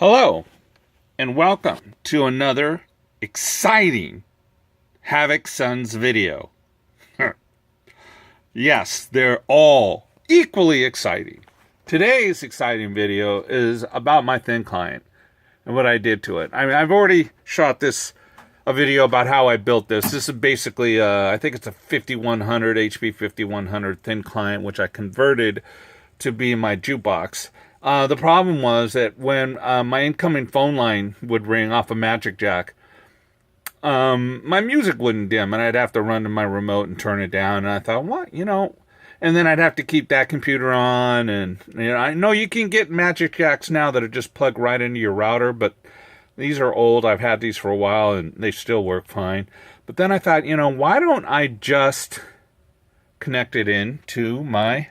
Hello, and welcome to another exciting Havoc Sons video. Yes, they're all equally exciting. Today's exciting video is about my thin client and what I did to it. I mean, I've already shot a video about how I built this. This is basically, I think it's a 5100, HP 5100 thin client, which I converted to be my jukebox. The problem was that when my incoming phone line would ring off a Magic Jack, my music wouldn't dim, and I'd have to run to my remote and turn it down. And I thought, what, and then I'd have to keep that computer on. And I know you can get Magic Jacks now that are just plugged right into your router, but these are old. I've had these for a while, and they still work fine. But then I thought, why don't I just connect it in to my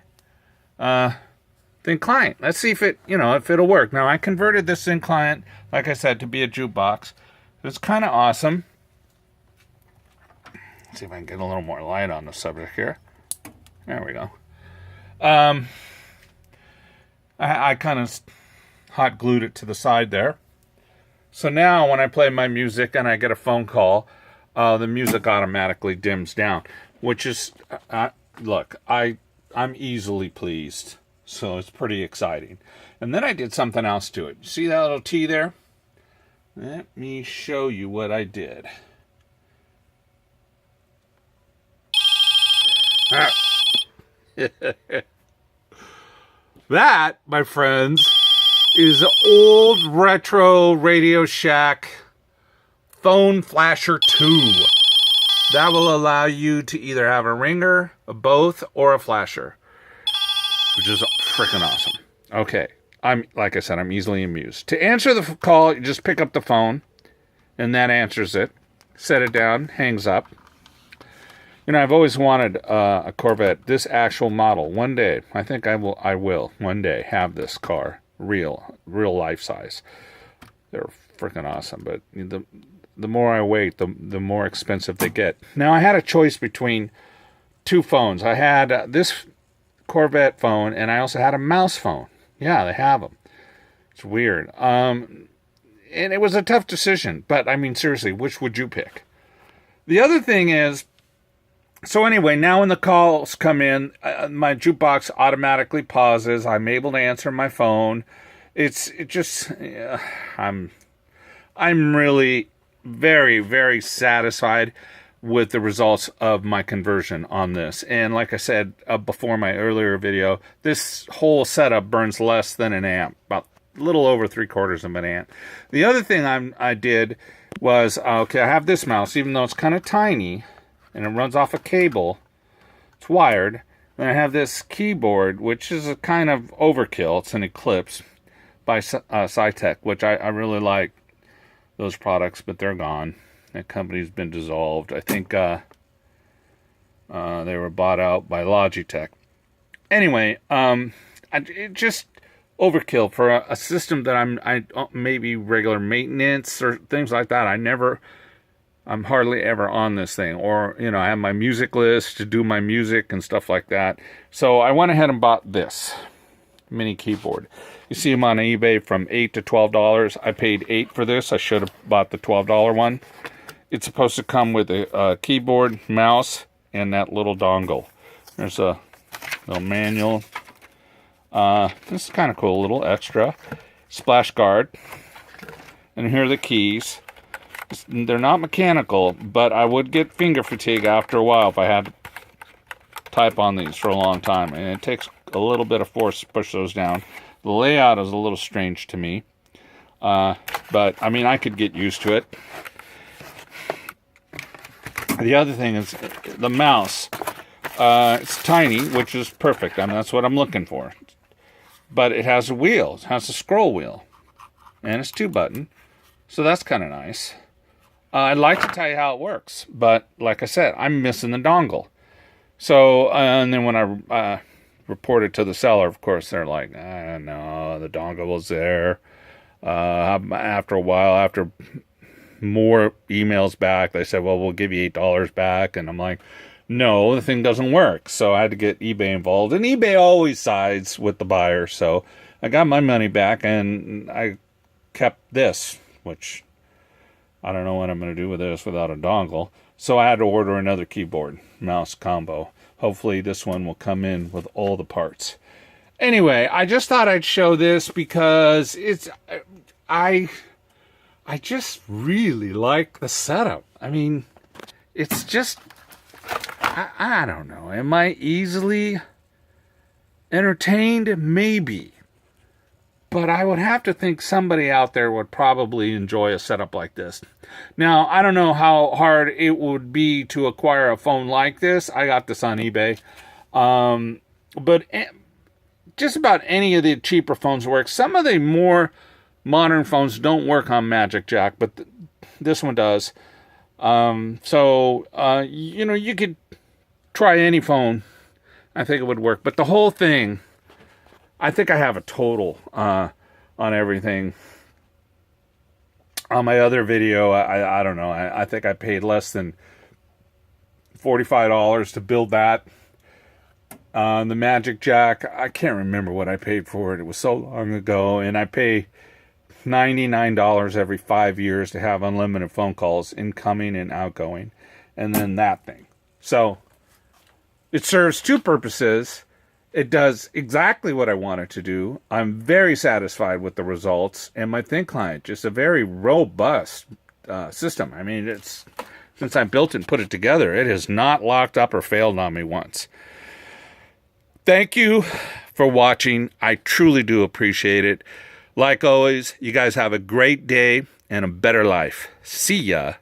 thin client? Let's see if it'll work. Now, I converted this thin client, like I said, to be a jukebox. It's kind of awesome. Let's see if I can get a little more light on the subject here. There we go. I kind of hot glued it to the side there. So now when I play my music and I get a phone call, the music automatically dims down, which is, look, I'm easily pleased. So it's pretty exciting. And then I did something else to it. See that little T there? Let me show you what I did. That, my friends, is old retro Radio Shack phone flasher 2. That will allow you to either have a ringer, a both, or a flasher, which is freaking awesome. Okay, like I said, I'm easily amused. To answer the call, you just pick up the phone, and that answers it. Set it down, hangs up. I've always wanted a Corvette, this actual model. One day, I think I will one day have this car, real life size. They're freaking awesome, but the more I wait, the more expensive they get. Now, I had a choice between two phones. I had this Corvette phone, and I also had a mouse phone. Yeah, they have them. It's weird. And it was a tough decision, but I mean, seriously, which would you pick? The other thing is, so anyway, now when the calls come in, my jukebox automatically pauses. I'm able to answer my phone. I'm really very, very satisfied with the results of my conversion on this. And like I said before my earlier video, this whole setup burns less than an amp, about a little over 3/4 of an amp. The other thing I did was, I have this mouse, even though it's kind of tiny, and it runs off a cable. It's wired. And I have this keyboard, which is a kind of overkill. It's an Eclipse by Cytec, which I really like those products, but they're gone. That company's been dissolved. I think they were bought out by Logitech. Anyway, it just overkill for a system that I maybe regular maintenance or things like that. I'm hardly ever on this thing, or I have my music list to do my music and stuff like that. So I went ahead and bought this mini keyboard. You see them on eBay from $8 to $12. I paid $8 for this. I should have bought the $12 one. It's supposed to come with a keyboard, mouse, and that little dongle. There's a little manual. This is kind of cool, a little extra. Splash guard. And here are the keys. They're not mechanical, but I would get finger fatigue after a while if I had to type on these for a long time. And it takes a little bit of force to push those down. The layout is a little strange to me. But, I mean, I could get used to it. The other thing is the mouse. It's tiny, which is perfect. I mean, that's what I'm looking for. But it has a wheel. It has a scroll wheel. And it's 2-button. So that's kind of nice. I'd like to tell you how it works. But, like I said, I'm missing the dongle. So, and then when I reported to the seller, of course, they're like, no, the dongle was there. After a while, after more emails back, they said, well, we'll give you $8 back. And I'm like, no, the thing doesn't work. So I had to get eBay involved. And eBay always sides with the buyer. So I got my money back, and I kept this, which I don't know what I'm going to do with this without a dongle. So I had to order another keyboard mouse combo. Hopefully this one will come in with all the parts. Anyway, I just thought I'd show this because I just really like the setup. I mean, it's just, I don't know. Am I easily entertained? Maybe. But I would have to think somebody out there would probably enjoy a setup like this. Now, I don't know how hard it would be to acquire a phone like this. I got this on eBay. But just about any of the cheaper phones work. Some of the more modern phones don't work on Magic Jack, but this one does. You know, you could try any phone. I think it would work. But the whole thing, I think I have a total on everything. On my other video, I don't know. I think I paid less than $45 to build that. The Magic Jack, I can't remember what I paid for it. It was so long ago. And I pay $99 every 5 years to have unlimited phone calls, incoming and outgoing. And then that thing. So it serves two purposes. It does exactly what I want it to do. I'm very satisfied with the results. And my thin client, just a very robust system. I mean, since I built it and put it together, it has not locked up or failed on me once. Thank you for watching. I truly do appreciate it. Like always, you guys have a great day and a better life. See ya.